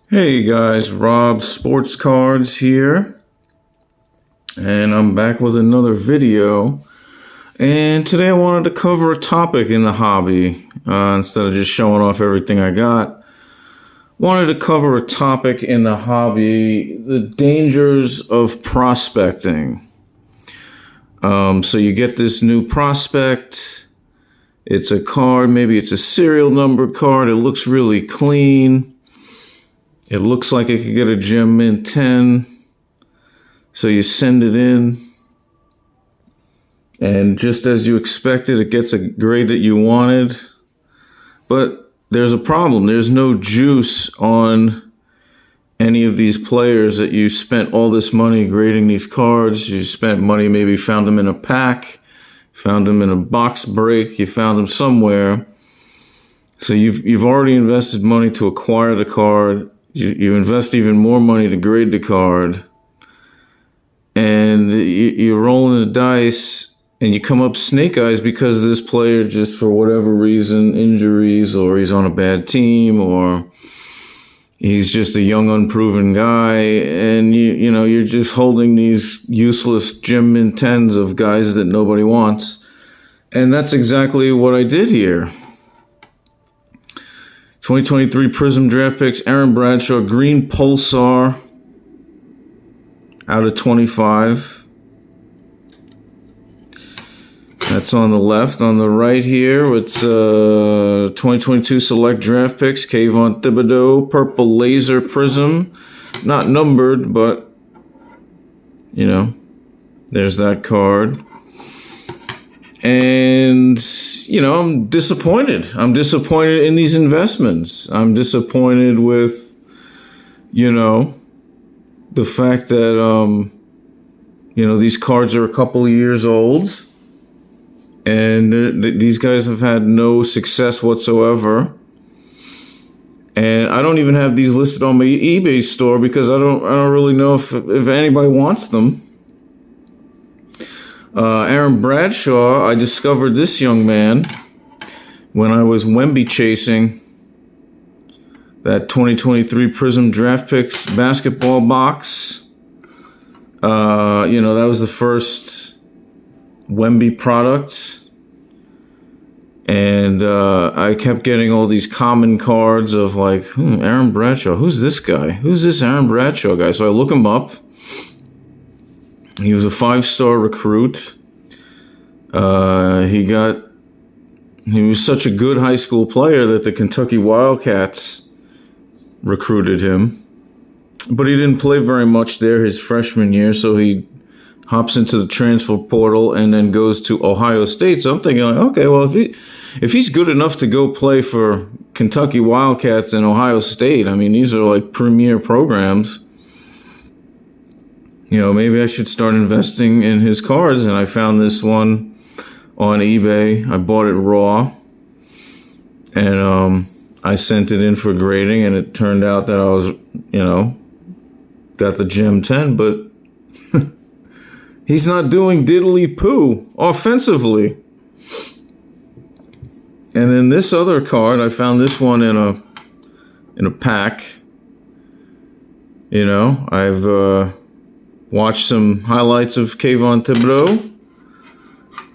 Hey guys, Rob Sports Cards here, and I'm back with another video. And today I wanted to cover a topic in the hobby instead of just showing off everything I got. Wanted to cover a topic in the hobby: the dangers of prospecting. So you get this new prospect. It's a card, maybe it's a serial number card. It looks really clean. It looks like it could get a gem mint 10. So you send it in. And just as you expected, it gets a grade that you wanted. But there's a problem. There's no juice on any of these players that you spent all this money grading these cards. You spent money, maybe found them in a pack, found them in a box break, you found them somewhere. So you've already invested money to acquire the card. You invest even more money to grade the card, and you're rolling the dice, and you come up snake eyes because this player, just for whatever reason, injuries, or he's on a bad team, or he's just a young, unproven guy, and you're just holding these useless gem mint 10s of guys that nobody wants. And that's exactly what I did here. 2023 Prism Draft Picks, Aaron Bradshaw Green Pulsar out of 25. That's on the left. On the right here, it's 2022 Select Draft Picks, Kayvon Thibodeaux Purple Lazer Prism. Not numbered, but, there's that card. And, I'm disappointed. I'm disappointed in these investments. I'm disappointed with, the fact that, these cards are a couple of years old. And these guys have had no success whatsoever. And I don't even have these listed on my eBay store because I don't really know if anybody wants them. Aaron Bradshaw, I discovered this young man when I was Wemby chasing that 2023 Prism Draft Picks basketball box. That was the first Wemby product. And I kept getting all these common cards of like, Aaron Bradshaw, who's this guy? Who's this Aaron Bradshaw guy? So I look him up. He was a 5-star recruit. He was such a good high school player that the Kentucky Wildcats recruited him. But he didn't play very much there his freshman year, so he hops into the transfer portal and then goes to Ohio State. So I'm thinking, okay, well, if he's good enough to go play for Kentucky Wildcats and Ohio State, I mean, these are like premier programs. Maybe I should start investing in his cards. And I found this one on eBay. I bought it raw. And I sent it in for grading. And it turned out that I was, got the Gem 10. But he's not doing diddly poo offensively. And then this other card, I found this one in a pack. I've watched some highlights of Kayvon Thibodeaux,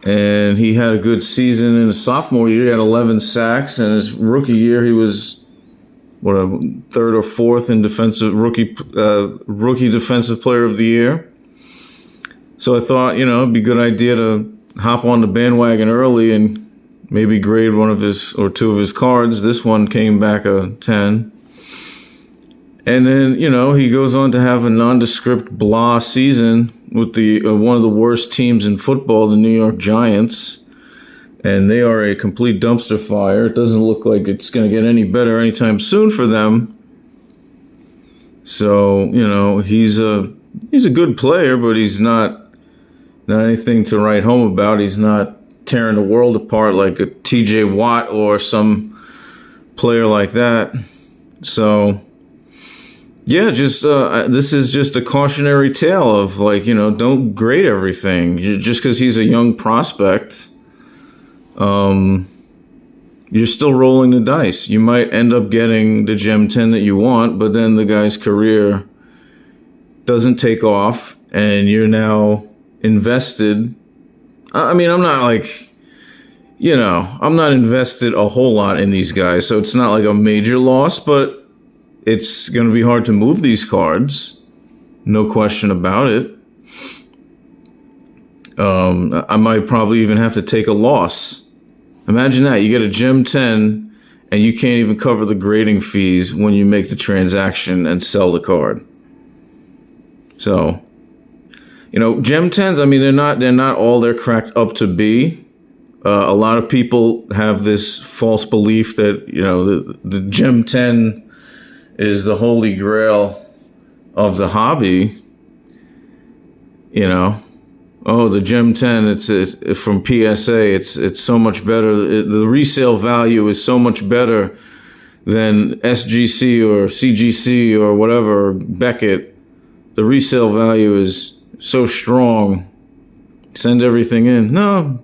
and he had a good season in his sophomore year. He had 11 sacks, and his rookie year he was a third or fourth in rookie defensive player of the year. So I thought, it'd be a good idea to hop on the bandwagon early and maybe grade one of his or two of his cards. This one came back a 10. And then, he goes on to have a nondescript blah season with the one of the worst teams in football, the New York Giants. And they are a complete dumpster fire. It doesn't look like it's going to get any better anytime soon for them. So, he's a good player, but he's not anything to write home about. He's not tearing the world apart like a TJ Watt or some player like that. So, yeah, this is just a cautionary tale of don't grade everything just because he's a young prospect. you're still rolling the dice. You might end up getting the Gem 10 that you want, but then the guy's career doesn't take off and you're now invested. I mean, I'm not like, I'm not invested a whole lot in these guys, so it's not like a major loss, but it's going to be hard to move these cards. No question about it. I might probably even have to take a loss. Imagine that. You get a Gem 10 and you can't even cover the grading fees when you make the transaction and sell the card. So, Gem 10s, I mean, they're not all they're cracked up to be. A lot of people have this false belief that, the Gem 10 is the holy grail of the hobby. Oh, the Gem 10, it's from PSA. It's so much better. The resale value is so much better than SGC or CGC or whatever, Beckett. The resale value is so strong. Send everything in. No,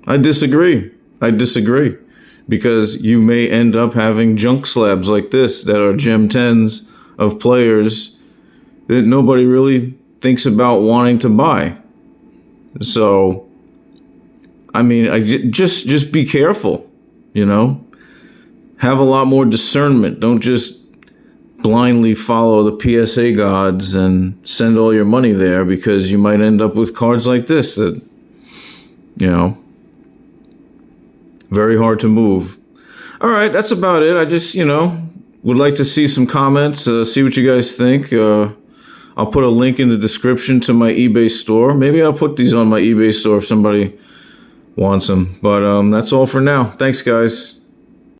I disagree. Because you may end up having junk slabs like this that are Gem 10s of players that nobody really thinks about wanting to buy. So, I mean, just be careful, Have a lot more discernment. Don't just blindly follow the PSA gods and send all your money there, because you might end up with cards like this that, very hard to move. All right, that's about it. I just, would like to see some comments, see what you guys think. I'll put a link in the description to my eBay store. Maybe I'll put these on my eBay store if somebody wants them. But that's all for now. Thanks, guys.